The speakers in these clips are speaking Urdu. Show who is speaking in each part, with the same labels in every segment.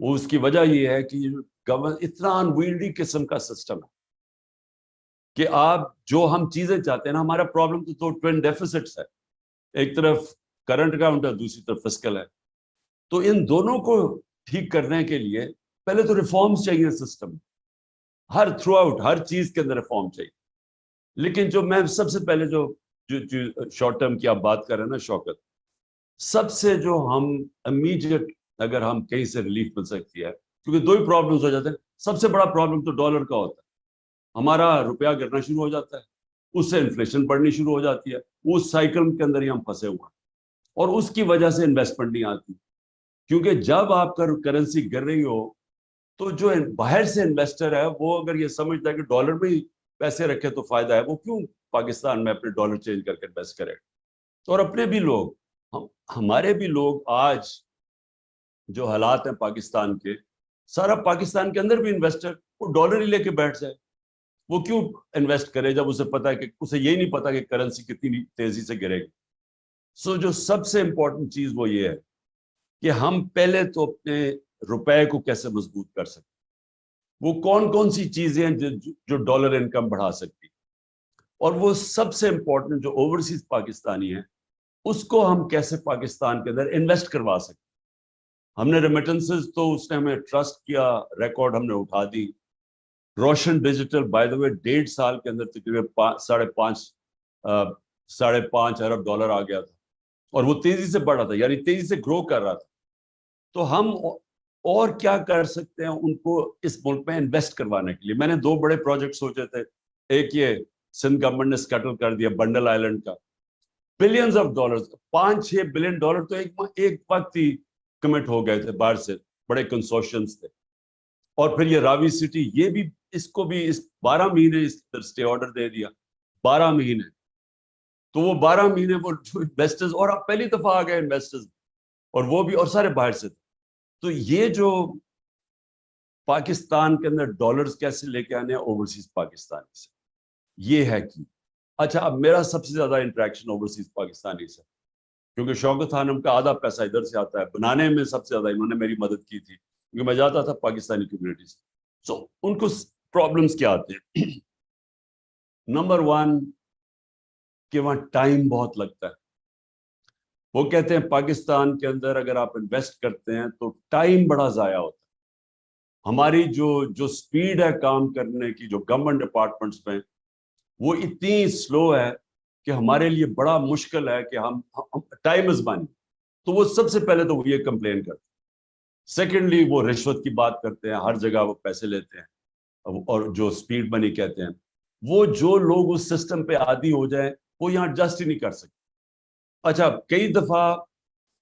Speaker 1: وہ اس کی وجہ یہ ہے کہ اتنا انویلڈی قسم کا سسٹم ہے کہ آپ جو ہم چیزیں چاہتے ہیں نا, ہمارا پرابلم تو ٹوین ڈیفیسٹس ہے, ایک طرف کرنٹ اکاؤنٹ ہے, دوسری طرف فسکل ہے. تو ان دونوں کو ٹھیک کرنے کے لیے پہلے تو ریفارمز چاہیے سسٹم, ہر تھرو آؤٹ ہر چیز کے اندر ریفارم چاہیے. لیکن جو میں سب سے پہلے جو شارٹ ٹرم کی آپ بات کر رہے ہیں نا شوکت, سب سے جو ہم امیڈیٹ اگر ہم کہیں سے ریلیف مل سکتی ہے, کیونکہ دو ہی پرابلمز ہو جاتے ہیں. سب سے بڑا پرابلم تو ڈالر کا ہوتا ہے, ہمارا روپیہ گرنا شروع ہو جاتا ہے, اس سے انفلیشن بڑھنی شروع ہو جاتی ہے, اس سائیکل کے اندر ہی ہم پھنسے ہوئے ہیں, اور اس کی وجہ سے انویسٹمنٹ نہیں آتی. کیونکہ جب آپ کا کرنسی گر رہی ہو تو جو باہر سے انویسٹر ہے وہ اگر یہ سمجھتا ہے کہ ڈالر میں ہی پیسے رکھے تو فائدہ ہے, وہ کیوں پاکستان میں اپنے ڈالر چینج کر کے انویسٹ کرے. اور اپنے بھی لوگ, ہمارے بھی لوگ آج جو حالات ہیں پاکستان کے, سارا پاکستان کے اندر بھی انویسٹر وہ ڈالر ہی لے کے بیٹھ جائے. وہ کیوں انویسٹ کرے جب اسے پتا ہے کہ اسے یہی نہیں پتا کہ کرنسی کتنی تیزی سے گرے گی. سو جو سب سے امپورٹنٹ چیز وہ یہ ہے کہ ہم پہلے تو اپنے روپے کو کیسے مضبوط کر سکتے, وہ کون کون سی چیزیں ہیں جو ڈالر انکم بڑھا سکتی, اور وہ سب سے امپورٹنٹ جو اوورسیز پاکستانی ہے اس کو ہم کیسے پاکستان کے اندر انویسٹ کروا سکتے. ہم نے ریمیٹنسز تو اس نے ہمیں ٹرسٹ کیا, ریکارڈ ہم نے اٹھا دی. روشن ڈیجیٹل بائی دا وے 1.5 سال کے اندر تقریباً 5.5 ارب ڈالر آ گیا تھا, اور وہ تیزی سے بڑھ رہا تھا, یعنی تیزی سے گرو کر رہا تھا. تو ہم اور کیا کر سکتے ہیں ان کو اس ملک میں انویسٹ کروانے کے لیے. میں نے 2 بڑے پروجیکٹ سوچے تھے. ایک یہ سندھ گورنمنٹ نے سکیٹل کر دیا بنڈل آئلینڈ کا, billions of dollar, 5-6 billion dollar تو ایک وقت ہی کمٹ ہو گئے تھے باہر سے, بڑے کنسورشنز تھے. اور پھر یہ راوی سٹی, یہ بھی اس کو بھی 12 مہینے اس اسٹے آرڈر دے دیا, 12 مہینے. تو وہ 12 مہینے وہ انویسٹرز, اور اب پہلی دفعہ آ گئے انویسٹرز, اور وہ بھی اور سارے باہر سے تھے. تو یہ جو پاکستان کے اندر ڈالرز کیسے لے کے آنے ہیں اوورسیز پاکستانی سے, یہ ہے کہ اچھا اب میرا سب سے زیادہ انٹریکشن اوورسیز پاکستانی سے, کیونکہ شوکت خانم کا آدھا پیسہ ادھر سے آتا ہے, بنانے میں سب سے زیادہ انہوں نے میری مدد کی تھی کیونکہ میں جاتا تھا پاکستانی کمیونٹی سے. سو ان کو پرابلمس کیا آتے ہیں. نمبر 1 کہ وہاں ٹائم بہت لگتا ہے. وہ کہتے ہیں پاکستان کے اندر اگر آپ انویسٹ کرتے ہیں تو ٹائم بڑا ضائع ہوتا ہے. ہماری جو سپیڈ ہے کام کرنے کی, جو گورنمنٹ ڈپارٹمنٹس میں, وہ اتنی سلو ہے کہ ہمارے لیے بڑا مشکل ہے کہ ہم ٹائم از منی. تو وہ سب سے پہلے تو وہ یہ کمپلین کرتے ہیں. سیکنڈلی وہ رشوت کی بات کرتے ہیں, ہر جگہ وہ پیسے لیتے ہیں, اور جو سپیڈ منی کہتے ہیں. وہ جو لوگ اس سسٹم پہ عادی ہو جائیں وہ یہاں ایڈجسٹ ہی نہیں کر سکتے. اچھا کئی دفعہ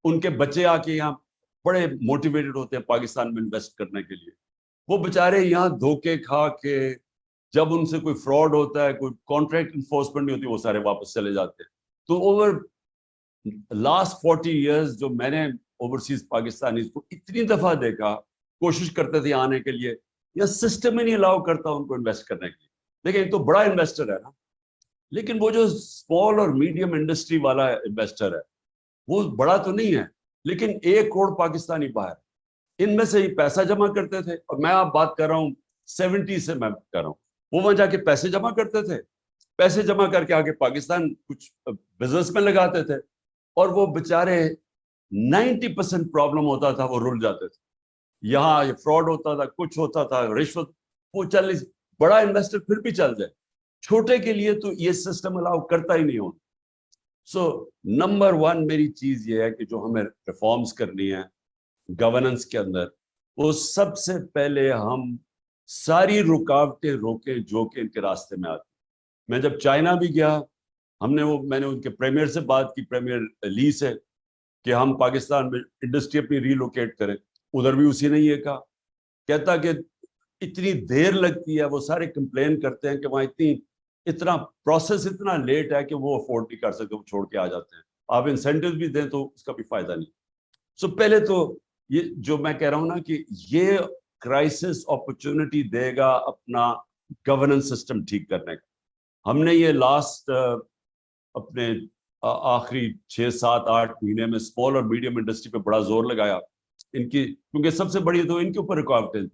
Speaker 1: ان کے بچے آ کے یہاں بڑے موٹیویٹڈ ہوتے ہیں پاکستان میں انویسٹ کرنے کے لیے, وہ بےچارے یہاں دھوکے کھا کے جب ان سے کوئی فراڈ ہوتا ہے, کوئی کانٹریکٹ انفورسمنٹ نہیں ہوتی, وہ سارے واپس چلے جاتے ہیں. تو اوور لاسٹ 40 ایئرز جو میں نے اوورسیز پاکستانی کو اتنی دفعہ دیکھا, کوشش کرتے تھے آنے کے لیے, یا سسٹم ہی نہیں الاؤ کرتا ان کو انویسٹ کرنے کے لیے. دیکھیں ایک تو بڑا انویسٹر ہے نا, لیکن وہ جو اسمال اور میڈیم انڈسٹری والا انویسٹر ہے وہ بڑا تو نہیں ہے, لیکن 1 کروڑ پاکستانی باہر, ان میں سے ہی پیسہ جمع کرتے تھے. اور میں آپ بات کر رہا ہوں 70 سے میں کر رہا ہوں, وہ وہاں جا کے پیسے جمع کرتے تھے, پیسے جمع کر کے آگے پاکستان کچھ بزنس میں لگاتے تھے, اور وہ بےچارے 90% پرابلم ہوتا تھا, وہ رل جاتے تھے. یہاں یہ فراڈ ہوتا تھا, کچھ ہوتا تھا, رشوت, وہ چل. بڑا انویسٹر پھر بھی چل جائے, چھوٹے کے لیے تو یہ سسٹم الاؤ کرتا ہی نہیں ہوتا. سو نمبر 1 میری چیز یہ ہے کہ جو ہمیں ریفارمز کرنی ہے گورننس کے اندر, وہ سب سے پہلے ہم ساری رکاوٹیں روکیں جو کہ ان کے راستے میں آتی. میں جب چائنا بھی گیا, میں نے ان کے پریمیئر سے بات کی, پریمیئر لی سے, کہ ہم پاکستان میں انڈسٹری اپنی ریلوکیٹ کریں. ادھر بھی اسی نے یہ کہا, کہتا کہ اتنی دیر لگتی ہے, وہ سارے کمپلین کرتے ہیں کہ وہاں اتنا پروسیس اتنا لیٹ ہے کہ وہ افورڈ نہیں کر سکتے, وہ چھوڑ کے آ جاتے ہیں. آپ انسینٹیو بھی دیں تو اس کا بھی فائدہ نہیں. سو پہلے تو یہ جو میں کہہ رہا ہوں نا کہ یہ کرائسس اپرچونٹی دے گا اپنا گورننس سسٹم ٹھیک کرنے کا. ہم نے یہ لاسٹ اپنے آخری 6-7-8 مہینے میں اسمال اور میڈیم انڈسٹری پہ بڑا زور لگایا, ان کی, کیونکہ سب سے بڑی تو ان کے اوپر رکاوٹیں تھیں,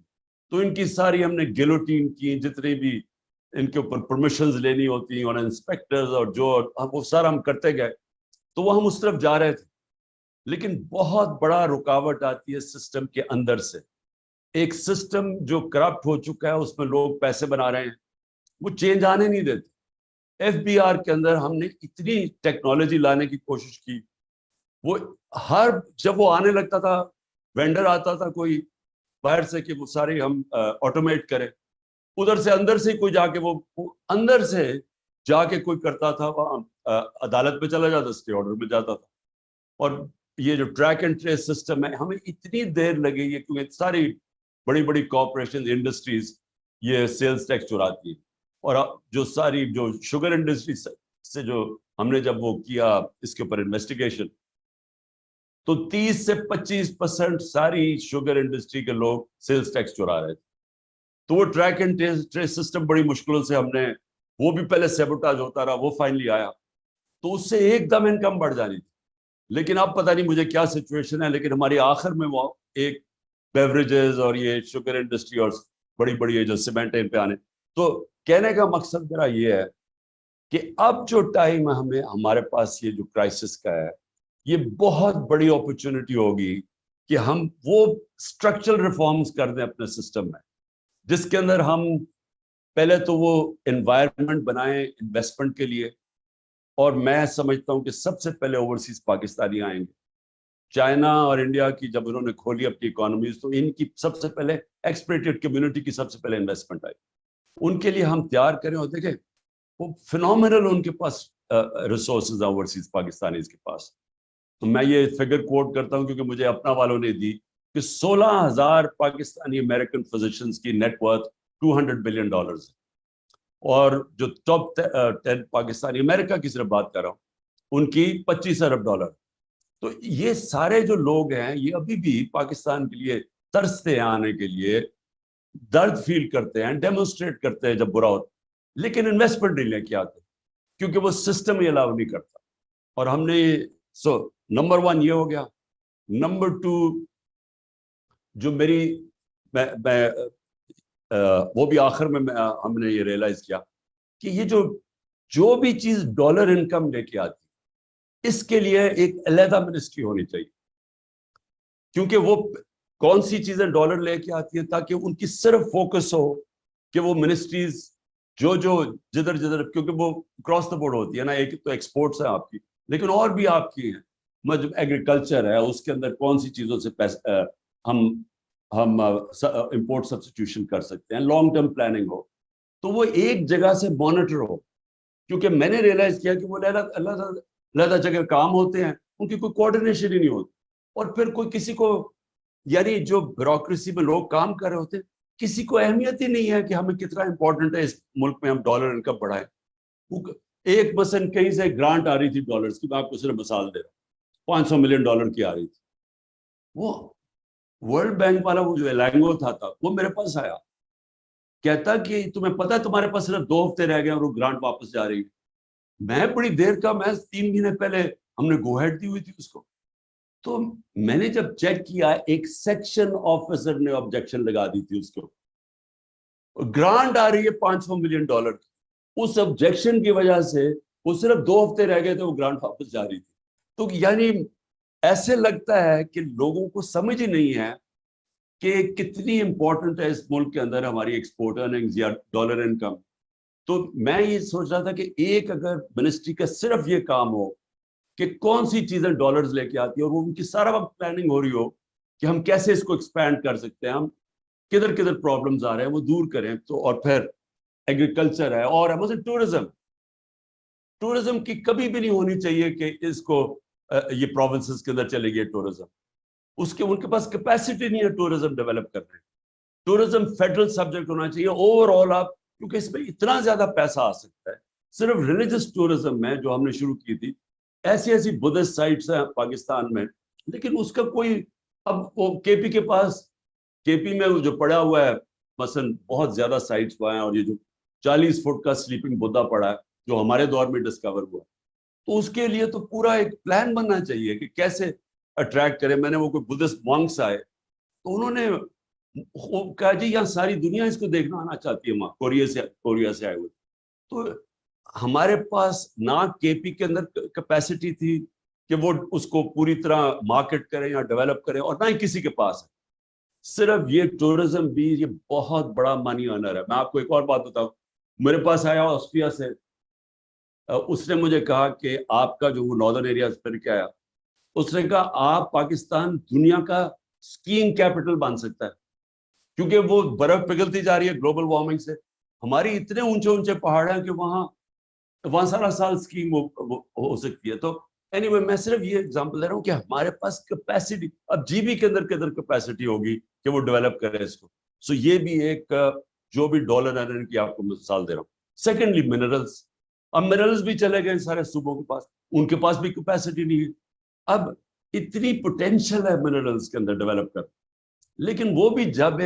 Speaker 1: تو ان کی ساری ہم نے گیلوٹین کی, جتنے بھی ان کے اوپر پرمیشنز لینی ہوتی اور انسپیکٹرز اور جو وہ سارا ہم کرتے گئے, تو وہ ہم اس طرف جا رہے تھے. لیکن بہت بڑا رکاوٹ آتی ہے سسٹم کے اندر سے. ایک سسٹم جو کرپٹ ہو چکا ہے, اس میں لوگ پیسے بنا رہے ہیں, وہ چینج آنے نہیں دیتے. ایف بی آر کے اندر ہم نے اتنی ٹیکنالوجی لانے کی کوشش کی, وہ جب وہ آنے لگتا تھا, وینڈر آتا تھا کوئی باہر سے کہ وہ سارے ہم آٹومیٹ کریں, ادھر سے اندر سے کوئی جا کے وہ اندر سے جا کے کوئی کرتا تھا, وہاں عدالت میں چلا جاتا, اسٹے آرڈر میں جاتا تھا. اور یہ جو ٹریک اینڈ ٹریس سسٹم ہے, ہمیں اتنی دیر لگی ہے کیونکہ ساری بڑی بڑی کارپوریشن انڈسٹریز یہ سیلز ٹیکس چراتی ہے. اور جو ساری جو شوگر انڈسٹری سے جو ہم نے جب وہ کیا اس کے اوپر انویسٹیگیشن, تو 30 سے 25% ساری شوگر انڈسٹری کے لوگ سیلز ٹیکس چرا رہے تھے. تو وہ ٹریک اینڈ ٹریس سسٹم بڑی مشکلوں سے ہم نے, وہ بھی پہلے سیبوٹاج ہوتا رہا, وہ فائنلی آیا, تو اس سے ایک دم انکم بڑھ جانی تھی. لیکن اب پتہ نہیں مجھے کیا سچویشن ہے, لیکن ہماری آخر میں وہ ایک بیوریجز اور یہ شوگر انڈسٹری اور بڑی بڑی جو سیمنٹ ان پہ آنے. تو کہنے کا مقصد میرا یہ ہے کہ اب جو ٹائم ہمیں ہمارے پاس یہ جو کرائسس کا ہے, یہ بہت بڑی اپرچونٹی ہوگی کہ ہم وہ اسٹرکچرل ریفارمز کر دیں اپنے سسٹم میں, جس کے اندر ہم پہلے تو وہ انوائرمنٹ بنائیں انویسٹمنٹ کے لیے. اور میں سمجھتا ہوں کہ سب سے پہلے اوورسیز پاکستانی آئیں گے. چائنا اور انڈیا کی جب انہوں نے کھولی اپنی اکانومیز, تو ان کی سب سے پہلے ایکسپریٹڈ کمیونٹی کی سب سے پہلے انویسٹمنٹ آئی. ان کے لیے ہم تیار کریں, اور دیکھیں وہ فینومینل ان کے پاس ریسورسز اوورسیز پاکستانیز کے پاس. تو میں یہ فگر کوٹ کرتا ہوں کیونکہ مجھے اپنا والوں نے دی کہ 16,000 پاکستانی امریکن فزیشنز کی نیٹ ورتھ $200 بلین ہے, اور جو ٹاپ 10 پاکستانی, امریکہ کی صرف بات کر رہا ہوں, ان کی $25 ارب. تو یہ سارے جو لوگ ہیں یہ ابھی بھی پاکستان کے لیے ترستے ہیں آنے کے لیے, درد فیل کرتے ہیں, ڈیمونسٹریٹ کرتے ہیں جب برا ہوتا, لیکن انویسٹمنٹ نہیں لے کے آتے کیونکہ وہ سسٹم ہی الاؤ نہیں کرتا. اور ہم نے نمبر 1 یہ ہو گیا. نمبر 2 جو میری وہ بھی آخر میں ہم نے یہ ریئلائز کیا کہ یہ جو بھی چیز ڈالر انکم لے کے آتی, اس کے لیے ایک علیحدہ منسٹری ہونی چاہیے, کیونکہ وہ کون سی چیزیں ڈالر لے کے آتی ہیں, تاکہ ان کی صرف فوکس ہو کہ وہ منسٹریز جو جدھر جدھر, کیونکہ وہ کراس دا بورڈ ہوتی ہے نا, ایک تو ایکسپورٹس ہیں آپ کی, لیکن اور بھی آپ کی ہیں, ایگریکلچر ہے, اس کے اندر کون سی چیزوں سے ہم امپورٹ سبسٹیوشن کر سکتے ہیں, لانگ ٹرم پلاننگ ہو, تو وہ ایک جگہ سے مانیٹر ہو. کیونکہ میں نے ریئلائز کیا کہ وہ علیحدہ جگہ کام ہوتے ہیں, ان کی کوئی کوآرڈینیشن ہی نہیں ہوتی, اور پھر کوئی کسی کو, یعنی جو بیوروکریسی میں لوگ کام کر رہے ہوتے ہیں, کسی کو اہمیت ہی نہیں ہے کہ ہمیں کتنا امپورٹنٹ ہے اس ملک میں ہم ڈالر انکم بڑھائیں. ایک مثلا کہیں سے گرانٹ آ رہی تھی ڈالرز کی, میں آپ کو صرف مثال دے رہا ہوں, $500 ملین کی آ رہی تھی. وہ ورلڈ بینک والا وہ جو ایلانگو تھا وہ میرے پاس آیا, کہتا کہ تمہیں پتہ ہے تمہارے پاس صرف 2 ہفتے رہ گئے اور وہ گرانٹ واپس جا رہی ہے. میں بڑی دیر کا, میں 3 مہینے پہلے ہم نے گو ہیڈ دی ہوئی تھی اس کو, تو میں نے جب چیک کیا ایک سیکشن آفیسر نے آبجیکشن لگا دی تھی اس کو, گرانٹ آ رہی ہے $500 ملین کی, اس آبجیکشن کی وجہ سے وہ صرف 2 ہفتے رہ گئے تھے, وہ گرانٹ واپس جا رہی تھی. تو یعنی ایسے لگتا ہے کہ لوگوں کو سمجھ ہی نہیں ہے کہ کتنی امپورٹنٹ ہے اس ملک کے اندر ہماری ایکسپورٹ ارننگز یا ڈالر انکم. تو میں یہ سوچ رہا تھا کہ ایک اگر منسٹری کا صرف یہ کام ہو کہ کون سی چیزیں ڈالرز لے کے آتی ہیں, اور وہ ان کی سارا وقت پلاننگ ہو رہی ہو کہ ہم کیسے اس کو ایکسپینڈ کر سکتے ہیں, ہم کدھر کدھر پرابلمز آ رہے ہیں وہ دور کریں. تو اور پھر ایگریکلچر ہے, اور مثلا ٹورزم کی کبھی بھی نہیں ہونی چاہیے کہ اس کو یہ پروونسز کے اندر چلے گئے ٹورزم, ان کے پاس کیپیسٹی نہیں ہے ٹورزم ڈیولپ کرنے. ٹورزم فیڈرل سبجیکٹ ہونا چاہیے اوور آل آپ, کیونکہ اس میں اتنا زیادہ پیسہ آ سکتا ہے. صرف ریلیجس ٹورزم میں جو ہم نے شروع کی تھی, ایسی بدھسٹ سائٹس ہیں پاکستان میں, لیکن اس کا کوئی, اب وہ کے پی کے پاس, کے پی میں جو پڑا ہوا ہے مثلا بہت زیادہ سائٹس وہاں ہیں, اور یہ جو 40 فٹ کا سلیپنگ بدھا پڑا ہے جو ہمارے دور میں ڈسکور ہوا, تو اس کے لیے تو پورا ایک پلان بننا چاہیے کہ کیسے اٹریکٹ کریں. میں نے وہ کوئی بدھسٹ مانکس آئے تو انہوں نے کہا جی یہاں ساری دنیا اس کو دیکھنا آنا چاہتی ہے, وہاں کوریا سے آئے ہوئے. تو ہمارے پاس نہ کے پی کے اندر کیپیسٹی تھی کہ وہ اس کو پوری طرح مارکیٹ کریں یا ڈیولپ کریں, اور نہ ہی کسی کے پاس ہے. صرف یہ ٹورزم بھی یہ بہت بڑا منی ارنر ہے. میں آپ کو ایک اور بات بتاؤں, میرے پاس آیا آسٹریا سے, اس نے مجھے کہا کہ آپ کا جو وہ ناردرن ایریاز پھر کے آیا, اس نے کہا آپ پاکستان دنیا کا اسکیئنگ کیپٹل بن سکتا ہے, کیونکہ وہ برف پگھلتی جا رہی ہے گلوبل وارمنگ سے. ہماری اتنے اونچے اونچے پہاڑ ہیں کہ وہاں سارا سال اسکیئنگ ہو سکتی ہے. تو اینی وے میں صرف یہ ایگزامپل دے رہا ہوں کہ ہمارے پاس کیپیسٹی, اب جی بی کے اندر کیپیسٹی ہوگی کہ وہ ڈیولپ کرے اس کو. سو یہ بھی ایک جو بھی ڈالر ارننگ کی آپ کو مثال دے رہا ہوں. سیکنڈلی منرلس, اب منرلس بھی چلے گئے سارے صوبوں کے پاس, ان کے پاس بھی کیپیسٹی نہیں ہے. اب اتنی پوٹینشیل ہے منرلس کے اندر ڈیولپ کر, لیکن وہ بھی جب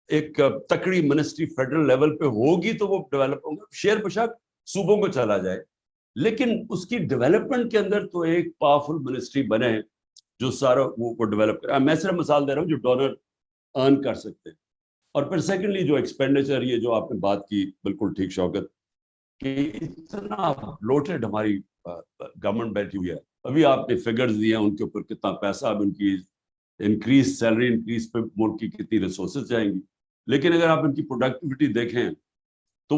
Speaker 1: ایک تکڑی منسٹری فیڈرل لیول پہ ہوگی تو وہ ڈیولپ ہوگا. شیر بشک صوبوں کو چلا جائے, لیکن اس کی ڈیولپمنٹ کے اندر تو ایک پاورفل منسٹری بنے جو سارا وہ ڈیولپ کرے. میں صرف مثال دے رہا ہوں جو ڈونر ارن کر سکتے ہیں. اور پھر سیکنڈلی جو ایکسپینڈیچر, یہ جو آپ نے بات کی بالکل ٹھیک شوکت, کہ اتنا بلوٹڈ ہماری گورنمنٹ بیٹھی ہوئی ہے. ابھی آپ نے فگرز دیے ہیں ان کے اوپر کتنا پیسہ اب ان کی انکریز سیلری انکریز پہ ملک کی کتنی ریسورسز جائیں گی, لیکن اگر آپ ان کی پروڈکٹیوٹی دیکھیں تو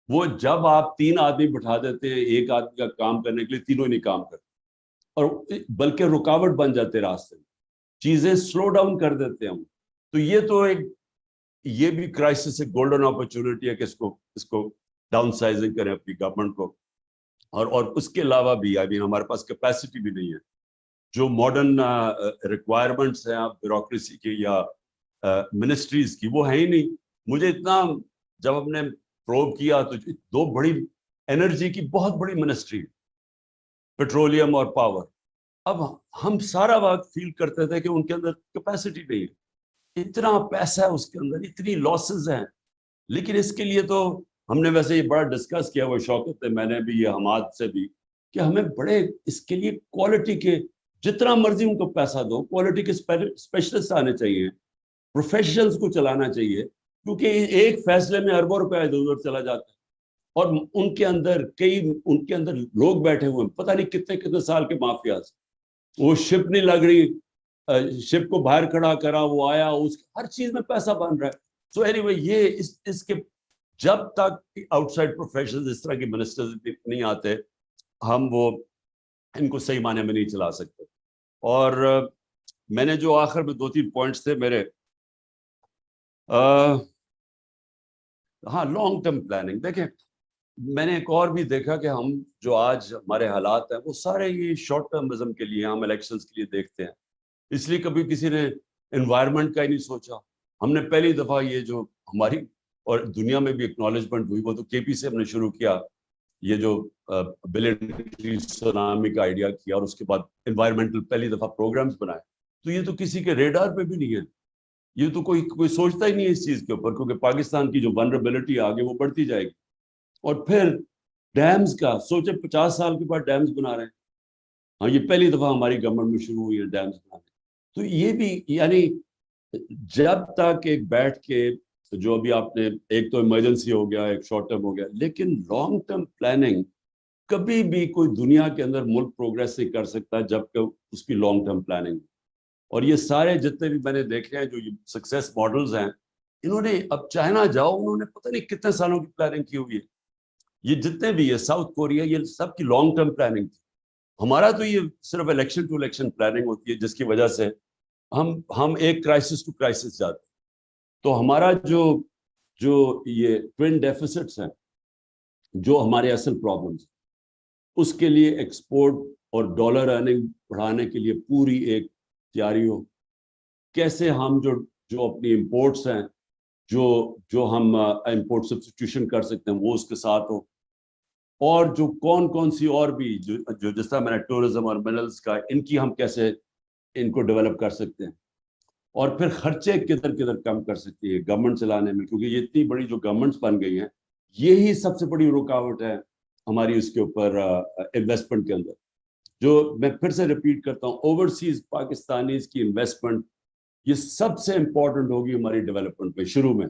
Speaker 1: وہ جب آپ 3 آدمی بٹھا دیتے ہیں ایک آدمی کا کام کرنے کے لیے, تینوں ہی نہیں کام کرتے, اور بلکہ رکاوٹ بن جاتے راستے میں, چیزیں سلو ڈاؤن کر دیتے ہیں ہم. تو یہ بھی کرائسس, ایک گولڈن اپرچونٹی ہے کہ اس کو ڈاؤن سائزنگ کریں اپنی گورنمنٹ کو. اور اس کے علاوہ بھی ہمارے پاس کیپیسٹی بھی نہیں ہے. جو ماڈرن ریکوائرمنٹس ہیں بیوروکریسی کی یا منسٹریز کی, وہ ہے ہی نہیں. مجھے اتنا, جب ہم نے پروب کیا تو 2 بڑی انرجی کی بہت بڑی منسٹری, پیٹرولیم اور پاور, اب ہم سارا وقت فیل کرتے تھے کہ ان کے اندر کیپیسٹی نہیں ہے. اتنا پیسہ ہے اس کے اندر, اتنی لاسز ہیں. لیکن اس کے لیے تو ہم نے ویسے یہ بڑا ڈسکس کیا, وہ شوکت ہے, میں نے بھی, یہ حماد سے بھی, کہ ہمیں بڑے اس کے لیے کوالٹی کے, جتنا مرضی ان کو پیسہ دو, کوالٹی کے اسپیشلسٹ آنے چاہیے, پروفیشنلز کو چلانا چاہیے, کیونکہ ایک فیصلے میں اربوں روپے ادھر ادھر چلا جاتا ہے. اور ان کے اندر لوگ بیٹھے ہوئے ہیں, پتہ نہیں کتنے سال کے مافیاز. وہ شپ نہیں لگ رہی, شپ کو باہر کھڑا کرا, وہ آیا, ہر چیز میں پیسہ بن رہا ہے. سو اینی وے یہ اس کے جب تک آؤٹ سائڈ پروفیشنلز اس طرح کے منسٹرز نہیں آتے, ہم ان کو صحیح معنی میں نہیں چلا سکتے. اور میں نے جو آخر میں 2-3 پوائنٹس تھے میرے, ہاں لانگ ٹرم پلاننگ. دیکھیں میں نے ایک اور بھی دیکھا کہ ہم جو آج ہمارے حالات ہیں وہ سارے یہ شارٹ ٹرمزم کے لیے, ہم الیکشنز کے لیے دیکھتے ہیں, اس لیے کبھی کسی نے انوائرمنٹ کا ہی نہیں سوچا. ہم نے پہلی دفعہ یہ جو ہماری اور دنیا میں بھی اکنالجمنٹ ہوئی, وہ تو کے پی سے ہم نے شروع کیا, یہ جو بلین سونامی کا آئیڈیا کیا, اور اس کے بعد انوائرمنٹل پہلی دفعہ پروگرامز بنائے. تو یہ تو کسی کے ریڈار پہ بھی نہیں ہے, یہ تو کوئی سوچتا ہی نہیں ہے اس چیز کے اوپر, کیونکہ پاکستان کی جو ولنریبلٹی آگے وہ بڑھتی جائے گی. اور پھر ڈیمز کا سوچے, 50 سال کے بعد ڈیمز بنا رہے ہیں. ہاں یہ پہلی دفعہ ہماری گورنمنٹ میں شروع ہوئی ہے ڈیمز بنانے. تو یہ بھی یعنی جب تک ایک بیٹھ کے, جو ابھی آپ نے, ایک تو ایمرجنسی ہو گیا, ایک شارٹ ٹرم ہو گیا, لیکن لانگ ٹرم پلاننگ کبھی بھی کوئی دنیا کے اندر ملک پروگریس نہیں کر سکتا جب کہ اس کی لانگ ٹرم پلاننگ. اور یہ سارے جتنے بھی میں نے دیکھے ہیں جو یہ سکسیس ماڈلز ہیں, انہوں نے, اب چائنا جاؤ, انہوں نے پتہ نہیں کتنے سالوں کی پلاننگ کی ہوئی ہے. یہ جتنے بھی ہے, ساؤتھ کوریا, یہ سب کی لانگ ٹرم پلاننگ تھی. ہمارا تو یہ صرف الیکشن ٹو الیکشن پلاننگ ہوتی ہے, جس کی وجہ سے ہم ایک کرائسس ٹو کرائسس جاتے. تو ہمارا جو یہ ٹوین ڈیفیسٹس ہیں, جو ہمارے اصل پرابلمس, اس کے لیے ایکسپورٹ اور ڈالر ارننگ بڑھانے کے لیے پوری ایک تیاری ہو. کیسے ہم جو اپنی امپورٹس ہیں, جو ہم امپورٹ سبسٹیوشن کر سکتے ہیں, وہ اس کے ساتھ ہو. اور جو کون سی اور بھی جو جس طرح میں نے ٹورزم اور منرلس کا, ان کی ہم کیسے ان کو ڈیولپ کر سکتے ہیں. اور پھر خرچے کدھر کم کر سکتی ہے گورنمنٹ چلانے میں, کیونکہ یہ اتنی بڑی جو گورنمنٹس بن گئی ہیں, یہی سب سے بڑی رکاوٹ ہے ہماری اس کے اوپر انویسٹمنٹ کے اندر. جو میں پھر سے ریپیٹ کرتا ہوں, اوورسیز پاکستانیز کی انویسٹمنٹ یہ سب سے امپورٹنٹ ہوگی ہماری ڈیولپمنٹ میں شروع میں.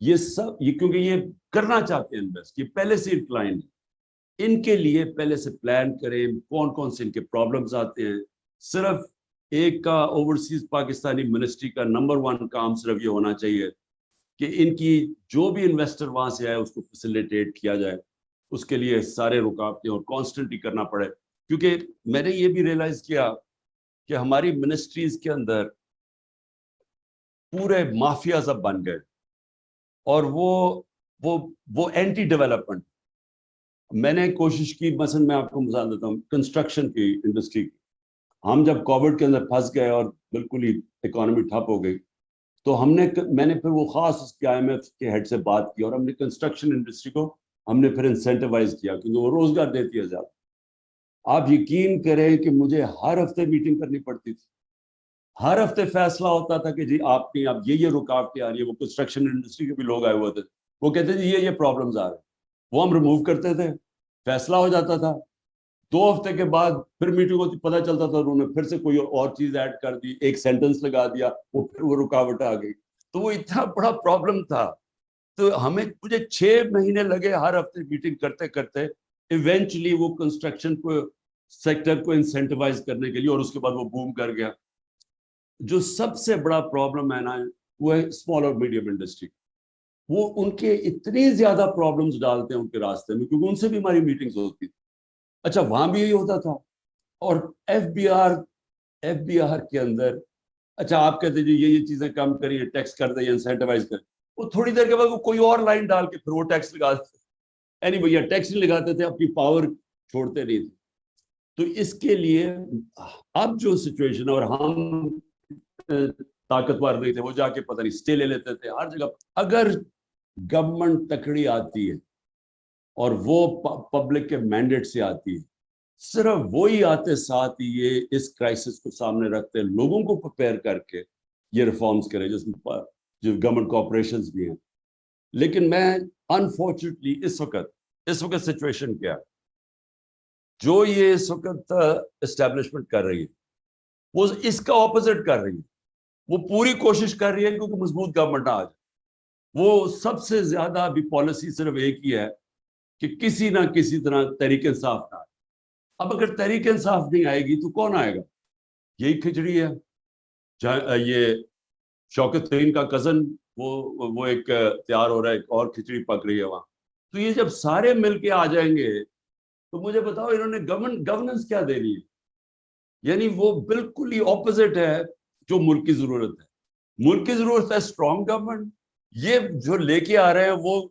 Speaker 1: یہ سب یہ کیونکہ یہ کرنا چاہتے ہیں انویسٹ, یہ پہلے سے انکلائن ہے. ان کے لیے پہلے سے پلان کریں کون کون سے ان کے پرابلمز آتے ہیں. صرف ایک کا اوورسیز پاکستانی منسٹری کا نمبر 1 کام صرف یہ ہونا چاہیے کہ ان کی جو بھی انویسٹر وہاں سے آئے اس کو فیسیلیٹیٹ کیا جائے. اس کے لیے سارے رکاوٹیں اور کانسٹنٹلی کرنا پڑے, کیونکہ میں نے یہ بھی ریئلائز کیا کہ ہماری منسٹریز کے اندر پورے مافیا سب بن گئے, اور وہ اینٹی ڈیولپمنٹ. میں نے کوشش کی, مثلا میں آپ کو مثال دیتا ہوں کنسٹرکشن کی انڈسٹری کی. ہم جب کووڈ کے اندر پھنس گئے اور بالکل ہی اکانومی ٹھپ ہو گئی, تو میں نے پھر وہ خاص اس کے IMF کے ہیڈ سے بات کی, اور ہم نے کنسٹرکشن انڈسٹری کو ہم نے پھر انسینٹیوائز کیا, کیونکہ وہ روزگار دیتی ہے زیادہ. آپ یقین کریں کہ مجھے ہر ہفتے میٹنگ کرنی پڑتی تھی, ہر ہفتے فیصلہ ہوتا تھا کہ جی آپ کی اب یہ رکاوٹیں آ رہی ہیں. وہ کنسٹرکشن انڈسٹری کے بھی لوگ آئے ہوئے تھے, وہ کہتے تھے یہ پرابلمز آ رہے ہیں, وہ ہم ریموو کرتے تھے, فیصلہ ہو جاتا تھا. 2 ہفتے کے بعد پھر میٹنگ ہوتی, پتہ چلتا تھا انہوں نے پھر سے کوئی اور چیز ایڈ کر دی, ایک سینٹنس لگا دیا, پھر وہ رکاوٹ آ گئی. تو وہ اتنا بڑا پرابلم تھا. تو مجھے 6 مہینے لگے ہر ہفتے میٹنگ کرتے کرتے ایونچولی وہ کنسٹرکشن کو سیکٹر کو انسینٹیوائز کرنے کے لیے, اور اس کے بعد وہ بوم کر گیا. جو سب سے بڑا پرابلم ہے نا وہ ہے اسمال اور میڈیم انڈسٹری. وہ ان کے اتنی زیادہ پرابلمز ڈالتے ہیں ان کے راستے میں, کیونکہ ان سے بھی ہماری میٹنگز ہوتی تھی. اچھا وہاں بھی یہی ہوتا تھا. اور ایف بی آر کے اندر اچھا آپ کہتے جی یہ چیزیں کم کریے, ٹیکس کر دیں, انسینٹیوائز کریں, وہ تھوڑی دیر کے بعد وہ کوئی اور لائن ڈال کے پھر وہ ٹیکس لگا دیتے. یعنی بھیا ٹیکس نہیں لگاتے تھے, اپنی پاور چھوڑتے نہیں تھے. تو اس کے لیے اب جو سچویشن ہے, اور ہم طاقتور نہیں تھے, وہ جا کے پتہ نہیں اسٹے لے لیتے تھے ہر جگہ. اگر گورنمنٹ تکڑی آتی ہے اور وہ پبلک کے مینڈیٹ سے آتی ہے, صرف وہی آتے ساتھ یہ اس کرائسس کو سامنے رکھتے لوگوں کو پریپیئر کر کے یہ ریفارمز کرے, جس میں جو گورنمنٹ کارپوریشنز بھی ہیں. لیکن میں انفارچونیٹلی اس وقت سچویشن کیا ہے, جو یہ اس وقت اسٹیبلشمنٹ کر رہی ہے وہ اس کا اپوزٹ کر رہی ہے. وہ پوری کوشش کر رہی ہے کیونکہ مضبوط گورنمنٹ آ جائے. وہ سب سے زیادہ ابھی پالیسی صرف ایک ہی ہے کہ کسی نہ کسی طرح تحریک انصاف نہ آئے. اب اگر تحریک انصاف نہیں آئے گی تو کون آئے گا؟ یہی کھچڑی ہے. یہ شوکت ترین کا کزن وہ ایک تیار ہو رہا ہے, ایک اور کھچڑی پک رہی ہے وہاں. تو یہ جب سارے مل کے آ جائیں گے تو مجھے بتاؤ انہوں نے گورننس کیا دے رہی ہے؟ یعنی وہ بالکل ہی اپوزٹ ہے جو ملک کی ضرورت ہے. ملک کی ضرورت ہے اسٹرانگ گورنمنٹ. یہ جو لے کے آ رہے ہیں وہ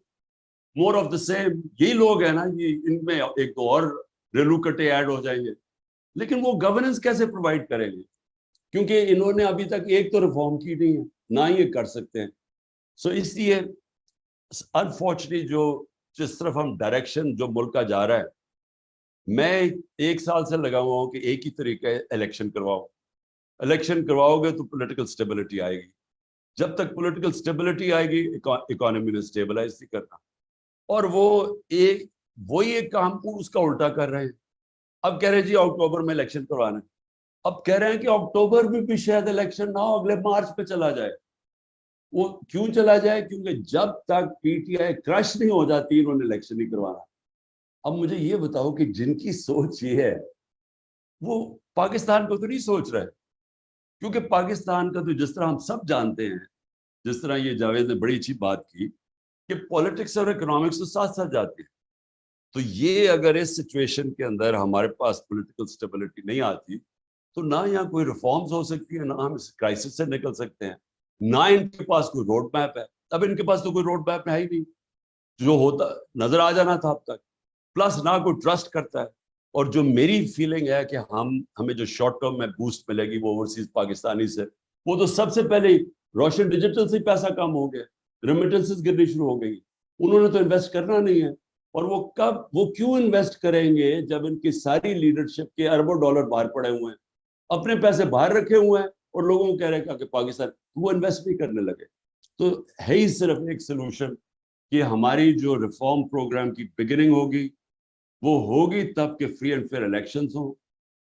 Speaker 1: مور آف دا سیم. یہی لوگ ہیں نا, یہ ان میں ایک تو اور ریلو کٹے ایڈ ہو جائیں گے. لیکن وہ گورننس کیسے پرووائڈ کریں گے؟ کیونکہ انہوں نے ابھی تک ایک تو ریفارم کی نہیں ہے, نہ یہ کر سکتے ہیں. سو اس لیے انفارچونیٹلی جس طرف ہم ڈائریکشن جو ملک کا جا رہا ہے, میں 1 سال سے لگا ہوا ہوں کہ ایک ہی طریقہ ہے الیکشن کرواؤ گے تو پولیٹیکل سٹیبلٹی آئے گی. جب تک پولیٹیکل سٹیبلٹی آئے گی اکانومی نے سٹیبلائز نہیں کرنا. اور وہی ایک کام کو اس کا الٹا کر رہے ہیں. اب کہہ رہے ہیں جی اکتوبر میں الیکشن کروانا ہے. اب کہہ رہے ہیں کہ اکتوبر میں بھی شاید الیکشن نہ ہو, اگلے مارچ پہ چلا جائے. وہ کیوں چلا جائے؟ کیونکہ جب تک PTI کرش نہیں ہو جاتی انہوں نے الیکشن نہیں کروانا. اب مجھے یہ بتاؤ کہ جن کی سوچ یہ ہے وہ پاکستان کو تو نہیں سوچ رہے, کیونکہ پاکستان کا تو جس طرح ہم سب جانتے ہیں, جس طرح یہ جاوید نے بڑی اچھی بات کی کہ پولیٹکس اور اکنامکس تو ساتھ ساتھ جاتے ہیں. تو یہ اگر اس سچویشن کے اندر ہمارے پاس پولیٹیکل سٹیبلٹی نہیں آتی تو نہ یہاں کوئی ریفارمز ہو سکتی ہیں, نہ ہم اس کرائسس سے نکل سکتے ہیں, نہ ان کے پاس کوئی روڈ میپ ہے. اب ان کے پاس تو کوئی روڈ میپ ہے ہی نہیں, جو ہوتا نظر آ جانا تھا اب تک. پلس نہ کوئی ٹرسٹ کرتا ہے. اور جو میری فیلنگ ہے کہ ہمیں جو شارٹ ٹرم میں بوسٹ ملے گی وہ اوورسیز پاکستانی سے, وہ تو سب سے پہلے ہی روشن ڈیجیٹل سے پیسہ کم ہو گیا, ریمیٹنسز گرنی شروع ہو گئی. انہوں نے تو انویسٹ کرنا نہیں ہے. اور وہ کیوں انویسٹ کریں گے جب ان کی ساری لیڈرشپ کے اربوں ڈالر باہر پڑے ہوئے ہیں, اپنے پیسے باہر رکھے ہوئے ہیں, اور لوگوں کو کہہ رہے ہیں کہ پاکستان, وہ انویسٹ نہیں کرنے لگے. تو ہے ہی صرف ایک سلوشن کہ ہماری جو ریفارم پروگرام کی بگننگ ہوگی وہ ہوگی تب کہ فری اینڈ فیئر الیکشنز ہوں,